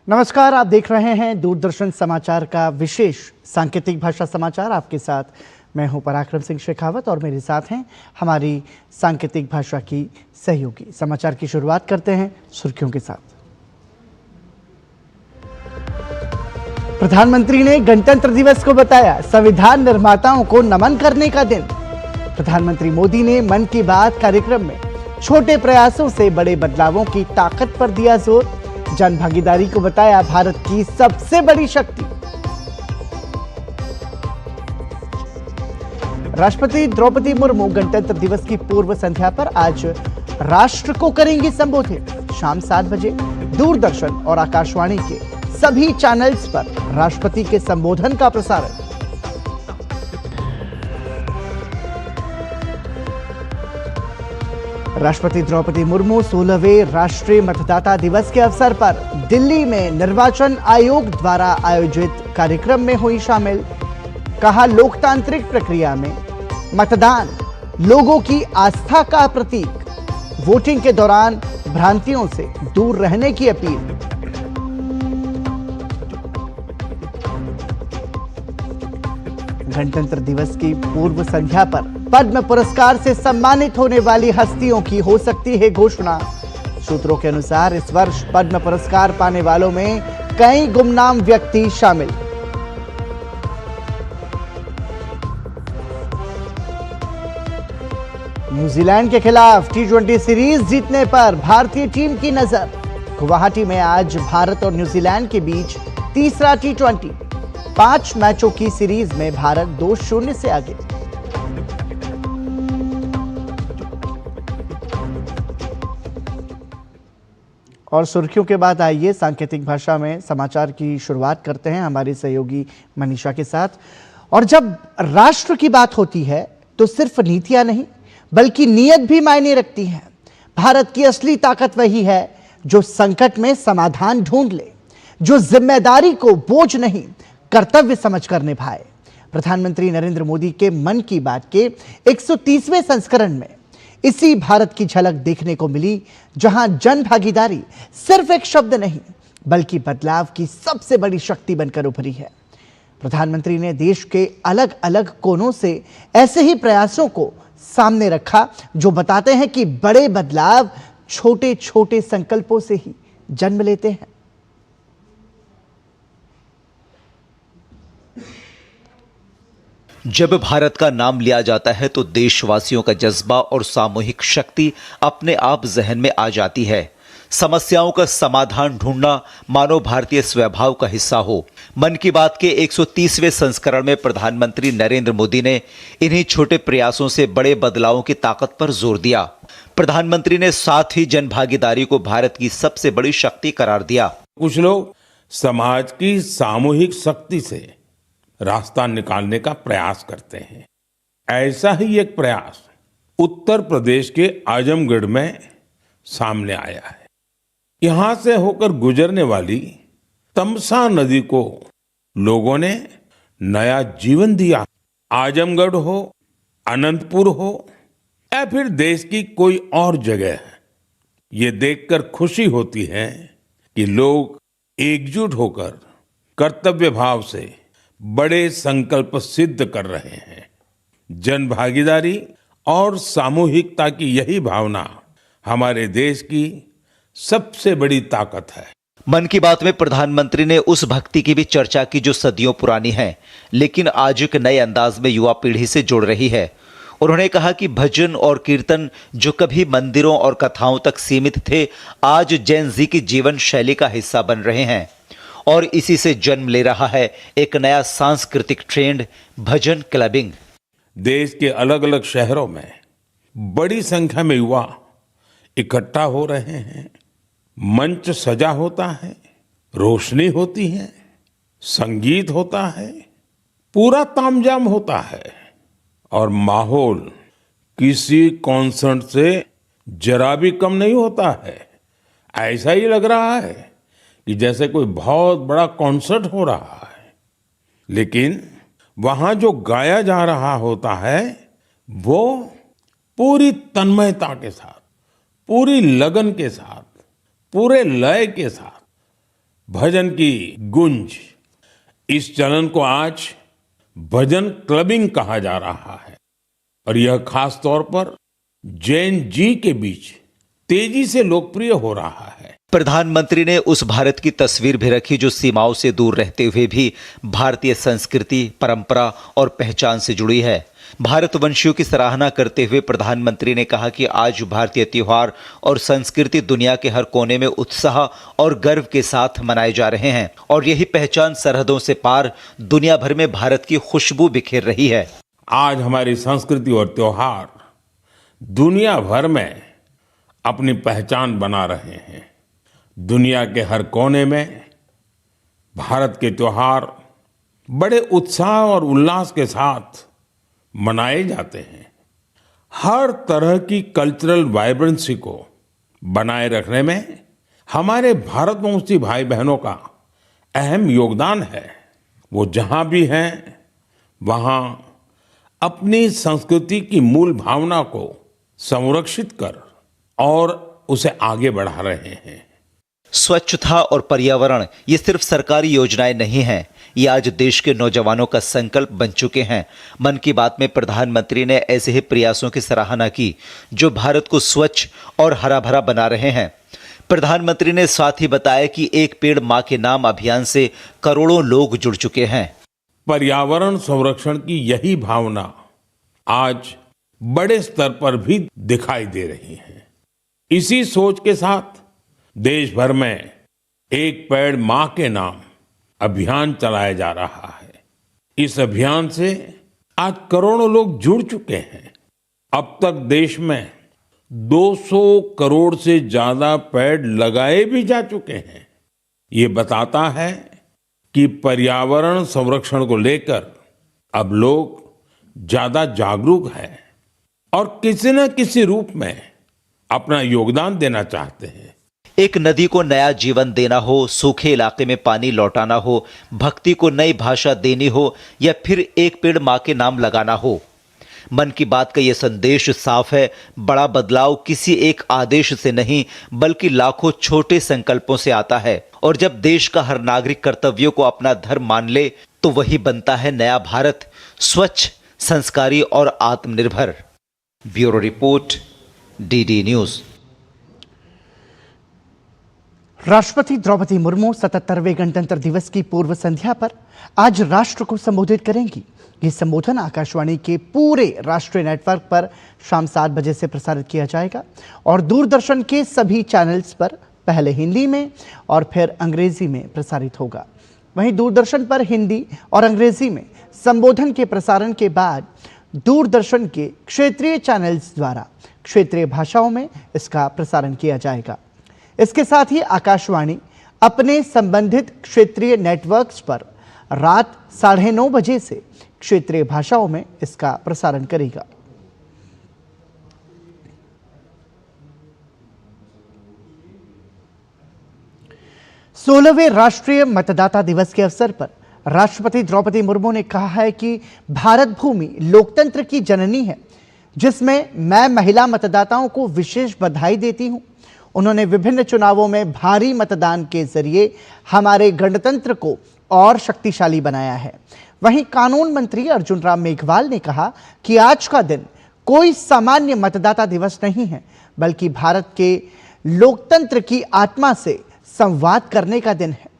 नमस्कार, आप देख रहे हैं दूरदर्शन समाचार का विशेष सांकेतिक भाषा समाचार। आपके साथ मैं हूं पराक्रम सिंह शेखावत और मेरे साथ हैं हमारी सांकेतिक भाषा की सहयोगी। समाचार की शुरुआत करते हैं सुर्खियों के साथ। प्रधानमंत्री ने गणतंत्र दिवस को बताया संविधान निर्माताओं को नमन करने का दिन। प्रधानमंत्री मोदी ने मन की बात कार्यक्रम में छोटे प्रयासों से बड़े बदलावों की ताकत पर दिया जोर। जन भागीदारी को बताया भारत की सबसे बड़ी शक्ति। राष्ट्रपति द्रौपदी मुर्मू गणतंत्र दिवस की पूर्व संध्या पर आज राष्ट्र को करेंगी संबोधित। शाम 7 बजे दूरदर्शन और आकाशवाणी के सभी चैनल्स पर राष्ट्रपति के संबोधन का प्रसारण। राष्ट्रपति द्रौपदी मुर्मू 16वें राष्ट्रीय मतदाता दिवस के अवसर पर दिल्ली में निर्वाचन आयोग द्वारा आयोजित कार्यक्रम में हुई शामिल। कहा, लोकतांत्रिक प्रक्रिया में मतदान लोगों की आस्था का प्रतीक। वोटिंग के दौरान भ्रांतियों से दूर रहने की अपील। गणतंत्र दिवस की पूर्व संध्या पर पद्म पुरस्कार से सम्मानित होने वाली हस्तियों की हो सकती है घोषणा। सूत्रों के अनुसार इस वर्ष पद्म पुरस्कार पाने वालों में कई गुमनाम व्यक्ति शामिल। न्यूजीलैंड के खिलाफ T20 सीरीज जीतने पर भारतीय टीम की नजर। गुवाहाटी में आज भारत और न्यूजीलैंड के बीच तीसरा T20। 5 मैचों की सीरीज में भारत 2-0 से आगे। और सुर्खियों के बाद आइए सांकेतिक भाषा में समाचार की शुरुआत करते हैं हमारे सहयोगी मनीषा के साथ। और जब राष्ट्र की बात होती है तो सिर्फ नीतियां नहीं बल्कि नीयत भी मायने रखती है। भारत की असली ताकत वही है जो संकट में समाधान ढूंढ ले, जो जिम्मेदारी को बोझ नहीं कर्तव्य समझकर निभाए। प्रधानमंत्री नरेंद्र मोदी के मन की बात के 130वें संस्करण में इसी भारत की झलक देखने को मिली, जहां जन भागीदारी सिर्फ एक शब्द नहीं बल्कि बदलाव की सबसे बड़ी शक्ति बनकर उभरी है। प्रधानमंत्री ने देश के अलग अलग कोनों से ऐसे ही प्रयासों को सामने रखा जो बताते हैं कि बड़े बदलाव छोटे छोटे संकल्पों से ही जन्म लेते हैं। जब भारत का नाम लिया जाता है तो देशवासियों का जज्बा और सामूहिक शक्ति अपने आप जहन में आ जाती है। समस्याओं का समाधान ढूंढना मानव भारतीय स्वभाव का हिस्सा हो। मन की बात के 130वें संस्करण में प्रधानमंत्री नरेंद्र मोदी ने इन्हीं छोटे प्रयासों से बड़े बदलावों की ताकत पर जोर दिया। प्रधानमंत्री ने साथ ही जनभागीदारी को भारत की सबसे बड़ी शक्ति करार दिया। कुछ लोग समाज की सामूहिक शक्ति से रास्ता निकालने का प्रयास करते हैं। ऐसा ही एक प्रयास उत्तर प्रदेश के आजमगढ़ में सामने आया है। यहां से होकर गुजरने वाली तमसा नदी को लोगों ने नया जीवन दिया। आजमगढ़ हो, अनंतपुर हो या फिर देश की कोई और जगह, ये देखकर खुशी होती है कि लोग एकजुट होकर कर्तव्य भाव से बड़े संकल्प सिद्ध कर रहे हैं। जन भागीदारी और सामूहिकता की यही भावना हमारे देश की सबसे बड़ी ताकत है। मन की बात में प्रधानमंत्री ने उस भक्ति की भी चर्चा की जो सदियों पुरानी है लेकिन आज एक नए अंदाज में युवा पीढ़ी से जुड़ रही है। उन्होंने कहा कि भजन और कीर्तन जो कभी मंदिरों और कथाओं तक सीमित थे, आज जेन जी की जीवन शैली का हिस्सा बन रहे हैं और इसी से जन्म ले रहा है एक नया सांस्कृतिक ट्रेंड, भजन क्लबिंग। देश के अलग अलग शहरों में बड़ी संख्या में युवा इकट्ठा हो रहे हैं। मंच सजा होता है, रोशनी होती है, संगीत होता है, पूरा तामझाम होता है और माहौल किसी कॉन्सर्ट से जरा भी कम नहीं होता है। ऐसा ही लग रहा है कि जैसे कोई बहुत बड़ा कॉन्सर्ट हो रहा है, लेकिन वहां जो गाया जा रहा होता है वो पूरी तन्मयता के साथ, पूरी लगन के साथ, पूरे लय के साथ भजन की गूंज, इस चलन को आज भजन क्लबिंग कहा जा रहा है और यह खास तौर पर जैन जी के बीच तेजी से लोकप्रिय हो रहा है। प्रधानमंत्री ने उस भारत की तस्वीर भी रखी जो सीमाओं से दूर रहते हुए भी भारतीय संस्कृति, परंपरा और पहचान से जुड़ी है। भारतवंशियों की सराहना करते हुए प्रधानमंत्री ने कहा कि आज भारतीय त्योहार और संस्कृति दुनिया के हर कोने में उत्साह और गर्व के साथ मनाए जा रहे हैं और यही पहचान सरहदों से पार दुनिया भर में भारत की खुशबू बिखेर रही है। आज हमारी संस्कृति और त्योहार दुनिया भर में अपनी पहचान बना रहे हैं। दुनिया के हर कोने में भारत के त्योहार बड़े उत्साह और उल्लास के साथ मनाए जाते हैं। हर तरह की कल्चरल वाइब्रेंसी को बनाए रखने में हमारे भारतवंशी भाई बहनों का अहम योगदान है। वो जहां भी हैं वहां अपनी संस्कृति की मूल भावना को संरक्षित कर और उसे आगे बढ़ा रहे हैं। स्वच्छता और पर्यावरण ये सिर्फ सरकारी योजनाएं नहीं हैं, ये आज देश के नौजवानों का संकल्प बन चुके हैं। मन की बात में प्रधानमंत्री ने ऐसे ही प्रयासों की सराहना की जो भारत को स्वच्छ और हरा भरा बना रहे हैं। प्रधानमंत्री ने साथ ही बताया कि एक पेड़ मां के नाम अभियान से करोड़ों लोग जुड़ चुके हैं। पर्यावरण संरक्षण की यही भावना आज बड़े स्तर पर भी दिखाई दे रही है। इसी सोच के साथ देश भर में एक पेड़ मां के नाम अभियान चलाया जा रहा है। इस अभियान से आज करोड़ों लोग जुड़ चुके हैं। अब तक देश में 200 करोड़ से ज्यादा पेड़ लगाए भी जा चुके हैं। ये बताता है कि पर्यावरण संरक्षण को लेकर अब लोग ज्यादा जागरूक हैं और किसी न किसी रूप में अपना योगदान देना चाहते हैं। एक नदी को नया जीवन देना हो, सूखे इलाके में पानी लौटाना हो, भक्ति को नई भाषा देनी हो या फिर एक पेड़ मां के नाम लगाना हो, मन की बात का यह संदेश साफ है। बड़ा बदलाव किसी एक आदेश से नहीं बल्कि लाखों छोटे संकल्पों से आता है और जब देश का हर नागरिक कर्तव्यों को अपना धर्म मान ले तो वही बनता है नया भारत, स्वच्छ, संस्कारी और आत्मनिर्भर। Bureau report, DD news. राष्ट्रपति द्रौपदी मुर्मू 77वें गणतंत्र दिवस की पूर्व संध्या पर आज राष्ट्र को संबोधित करेंगी। ये संबोधन आकाशवाणी के पूरे राष्ट्रीय नेटवर्क पर शाम 7 बजे से प्रसारित किया जाएगा और दूरदर्शन के सभी चैनल्स पर पहले हिंदी में और फिर अंग्रेजी में प्रसारित होगा। वहीं दूरदर्शन पर हिंदी और अंग्रेजी में संबोधन के प्रसारण के बाद दूरदर्शन के क्षेत्रीय चैनल्स द्वारा क्षेत्रीय भाषाओं में इसका प्रसारण किया जाएगा। इसके साथ ही आकाशवाणी अपने संबंधित क्षेत्रीय नेटवर्क्स पर रात 9:30 बजे से क्षेत्रीय भाषाओं में इसका प्रसारण करेगा। सोलहवें राष्ट्रीय मतदाता दिवस के अवसर पर राष्ट्रपति द्रौपदी मुर्मू ने कहा है कि भारत भूमि लोकतंत्र की जननी है, जिसमें मैं महिला मतदाताओं को विशेष बधाई देती हूं। उन्होंने विभिन्न चुनावों में भारी मतदान के जरिए हमारे गणतंत्र को और शक्तिशाली बनाया है। वहीं कानून मंत्री अर्जुन राम मेघवाल ने कहा कि आज का दिन कोई सामान्य मतदाता दिवस नहीं है, बल्कि भारत के लोकतंत्र की आत्मा से संवाद करने का दिन है।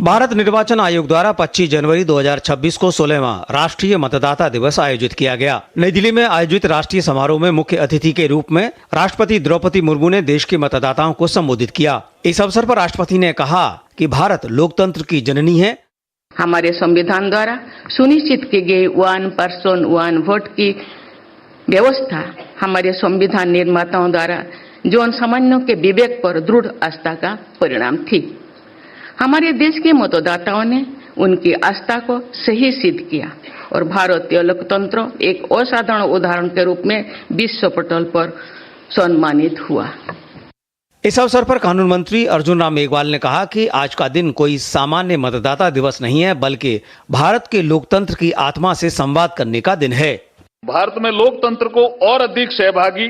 भारत निर्वाचन आयोग द्वारा 25 जनवरी 2026 को 16वां राष्ट्रीय मतदाता दिवस आयोजित किया गया। नई दिल्ली में आयोजित राष्ट्रीय समारोह में मुख्य अतिथि के रूप में राष्ट्रपति द्रौपदी मुर्मू ने देश के मतदाताओं को संबोधित किया। इस अवसर पर राष्ट्रपति ने कहा कि भारत लोकतंत्र की जननी है। हमारे संविधान द्वारा सुनिश्चित की गई 1 पर्सन 1 वोट की व्यवस्था हमारे संविधान निर्माताओं द्वारा जन सामान्यों के विवेक पर दृढ़ आस्था का परिणाम थी। हमारे देश के मतदाताओं ने उनकी आस्था को सही सिद्ध किया और भारतीय लोकतंत्र एक असाधारण उदाहरण के रूप में विश्व पटल पर सम्मानित हुआ। इस अवसर पर कानून मंत्री अर्जुन राम मेघवाल ने कहा कि आज का दिन कोई सामान्य मतदाता दिवस नहीं है, बल्कि भारत के लोकतंत्र की आत्मा से संवाद करने का दिन है। भारत में लोकतंत्र को और अधिक सहभागी,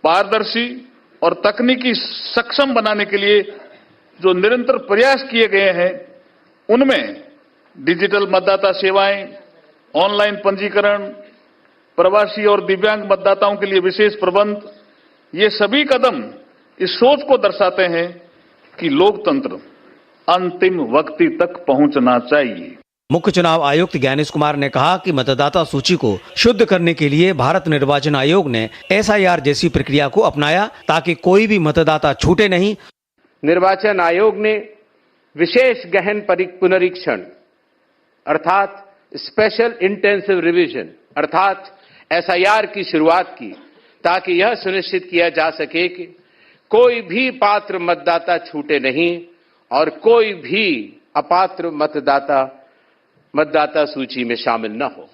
पारदर्शी और तकनीकी सक्षम बनाने के लिए जो निरंतर प्रयास किए गए हैं, उनमें डिजिटल मतदाता सेवाएं, ऑनलाइन पंजीकरण, प्रवासी और दिव्यांग मतदाताओं के लिए विशेष प्रबंध, ये सभी कदम इस सोच को दर्शाते हैं कि लोकतंत्र अंतिम व्यक्ति तक पहुंचना चाहिए। मुख्य चुनाव आयुक्त ज्ञानेश कुमार ने कहा कि मतदाता सूची को शुद्ध करने के लिए भारत निर्वाचन आयोग ने SIR जैसी प्रक्रिया को अपनाया ताकि कोई भी मतदाता छूटे नहीं। निर्वाचन आयोग ने विशेष गहन पुनरीक्षण अर्थात स्पेशल इंटेंसिव रिवीजन अर्थात SIR की शुरुआत की ताकि यह सुनिश्चित किया जा सके कि कोई भी पात्र मतदाता छूटे नहीं और कोई भी अपात्र मतदाता सूची में शामिल न हो।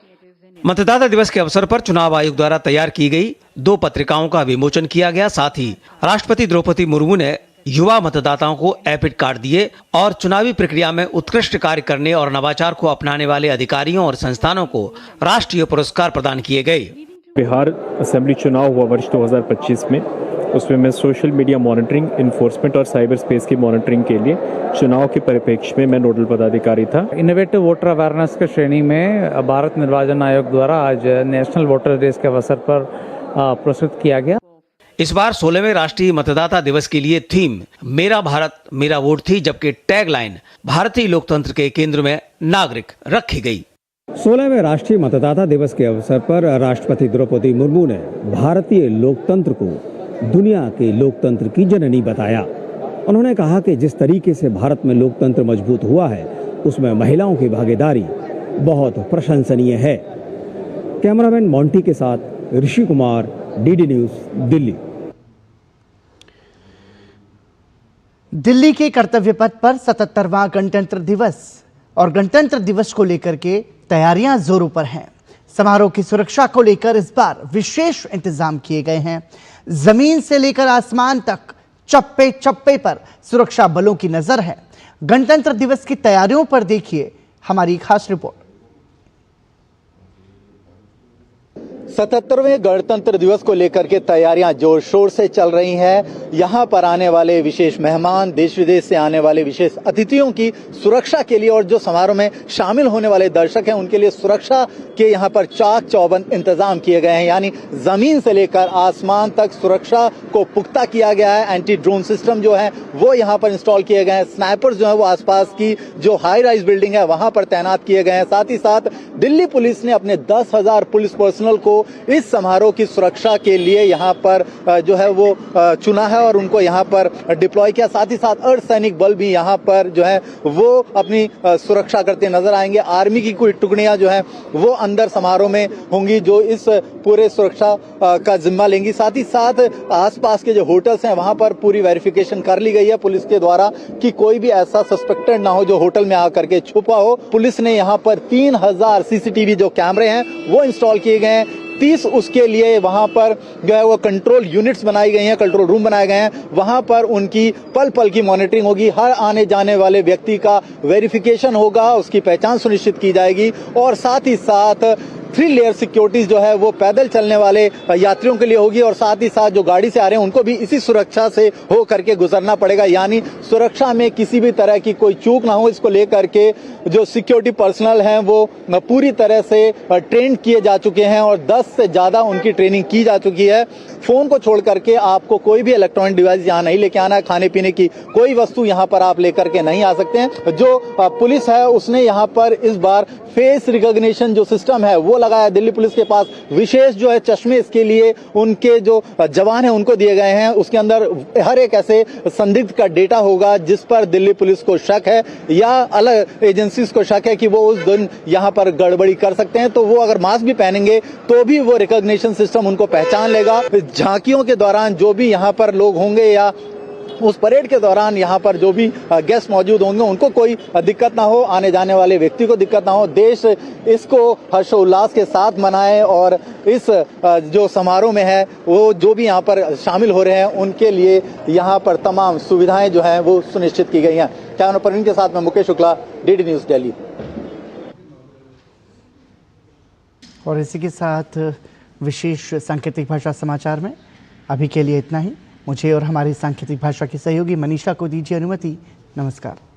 मतदाता दिवस के अवसर पर चुनाव आयोग द्वारा तैयार की गई 2 पत्रिकाओं का विमोचन किया गया। साथ ही राष्ट्रपति द्रौपदी मुर्मू ने युवा मतदाताओं को एपिड कार्ड दिए और चुनावी प्रक्रिया में उत्कृष्ट कार्य करने और नवाचार को अपनाने वाले अधिकारियों और संस्थानों को राष्ट्रीय पुरस्कार प्रदान किए गए। बिहार असेंबली चुनाव हुआ वर्ष 2025 में, उसमें मैं सोशल मीडिया मॉनिटरिंग, इन्फोर्समेंट और साइबर स्पेस की मॉनिटरिंग के लिए चुनाव के परिप्रेक्ष्य में मैं नोडल पदाधिकारी था। इनोवेटिव वोटर अवेयरनेस के श्रेणी में भारत निर्वाचन आयोग द्वारा आज नेशनल वोटर डेज के अवसर पर प्रस्तुत किया गया। इस बार 16वें राष्ट्रीय मतदाता दिवस के लिए थीम मेरा भारत मेरा वोट थी, जबकि टैगलाइन भारतीय लोकतंत्र के केंद्र में नागरिक रखी गई। 16वें राष्ट्रीय मतदाता दिवस के अवसर पर राष्ट्रपति द्रौपदी मुर्मू ने भारतीय लोकतंत्र को दुनिया के लोकतंत्र की जननी बताया। उन्होंने कहा कि जिस तरीके से भारत में लोकतंत्र मजबूत हुआ है उसमें महिलाओं की भागीदारी बहुत प्रशंसनीय है। कैमरामैन मोंटी के साथ ऋषि कुमार, DD न्यूज, दिल्ली। दिल्ली के कर्तव्य पथ पर 77वां गणतंत्र दिवस और गणतंत्र दिवस को लेकर के तैयारियां जोरों पर हैं। समारोह की सुरक्षा को लेकर इस बार विशेष इंतजाम किए गए हैं। जमीन से लेकर आसमान तक चप्पे चप्पे पर सुरक्षा बलों की नजर है। गणतंत्र दिवस की तैयारियों पर देखिए हमारी खास रिपोर्ट। 77वें गणतंत्र दिवस को लेकर के तैयारियां जोर शोर से चल रही हैं। यहां पर आने वाले विशेष मेहमान, देश विदेश से आने वाले विशेष अतिथियों की सुरक्षा के लिए और जो समारोह में शामिल होने वाले दर्शक हैं उनके लिए सुरक्षा के यहां पर चाक चौबंद इंतजाम किए गए हैं। यानी जमीन से लेकर आसमान तक सुरक्षा को पुख्ता किया गया है। एंटी ड्रोन सिस्टम जो है वो यहां पर इंस्टॉल किए गए हैं। स्नाइपर्स जो है वो आसपास की जो हाई राइज बिल्डिंग है वहां पर तैनात किए गए हैं। साथ ही साथ दिल्ली पुलिस ने अपने 10,000 पुलिस पर्सनल को इस समारोह की सुरक्षा के लिए यहां पर जो है वो चुना है और उनको यहां पर डिप्लॉय किया। साथ ही साथ अर्धसैनिक बल भी यहां पर जो है वो अपनी सुरक्षा करते नजर आएंगे। आर्मी की कोई टुकड़ियां जो है वो अंदर समारोह में होंगी जो इस पूरे सुरक्षा का जिम्मा लेंगी। साथ ही साथ आसपास के जो होटल्स हैं वहां पर पूरी वेरिफिकेशन कर ली गई है पुलिस के द्वारा कि कोई भी ऐसा सस्पेक्टेड ना हो जो होटल में आकर के छुपा हो। पुलिस ने यहां पर 3000 CCTV जो कैमरे हैं वो इंस्टॉल किए गए हैं। 30 उसके लिए वहां पर जो है वो कंट्रोल यूनिट्स बनाई गई हैं, कंट्रोल रूम बनाए गए हैं। वहां पर उनकी पल पल की मॉनिटरिंग होगी। हर आने जाने वाले व्यक्ति का वेरिफिकेशन होगा, उसकी पहचान सुनिश्चित की जाएगी और साथ ही साथ 3 लेयर सिक्योरिटीज जो है वो पैदल चलने वाले यात्रियों के लिए होगी और साथ ही साथ जो गाड़ी से आ रहे हैं उनको भी इसी सुरक्षा से हो करके गुजरना पड़ेगा। यानी सुरक्षा में किसी भी तरह की कोई चूक ना हो, इसको लेकर के जो सिक्योरिटी पर्सनल हैं वो पूरी तरह से ट्रेन किए जा चुके हैं और 10 से ज्यादा उनकी ट्रेनिंग की जा चुकी है। फोन को छोड़ करके आपको कोई भी इलेक्ट्रॉनिक डिवाइस यहाँ नहीं लेके आना है। खाने पीने की कोई वस्तु यहाँ पर आप लेकर के नहीं आ सकते हैं। जो पुलिस है उसने यहाँ पर इस बार फेस रिकॉग्निशन जो सिस्टम है वो लगाया। दिल्ली पुलिस के पास विशेष जो है चश्मे इसके लिए उनके जो जवान है उनको दिए गए हैं। उसके अंदर हर एक ऐसे संदिग्ध का डेटा होगा जिस पर दिल्ली पुलिस को शक है या अलग एजेंसीज को शक है कि वो उस दिन यहाँ पर गड़बड़ी कर सकते हैं, तो वो अगर मास्क भी पहनेंगे तो भी वो रिकॉग्निशन सिस्टम उनको पहचान लेगा। झांकियों के दौरान जो भी यहाँ पर लोग होंगे या उस परेड के दौरान यहाँ पर जो भी गेस्ट मौजूद होंगे उनको कोई दिक्कत ना हो, आने जाने वाले व्यक्ति को दिक्कत ना हो। देश इसको हर्षोल्लास के साथ मनाए और इस जो समारोह में है वो जो भी यहाँ पर शामिल हो रहे हैं उनके लिए यहाँ पर तमाम सुविधाएं जो हैं वो सुनिश्चित की गई हैं। कैमरा प्रवीण के साथ में मुकेश शुक्ला, DD न्यूज, दिल्ली। और इसी के साथ विशेष सांकेतिक भाषा समाचार में अभी के लिए इतना ही। मुझे और हमारी सांकेतिक भाषा की सहयोगी मनीषा को दीजिए अनुमति। नमस्कार।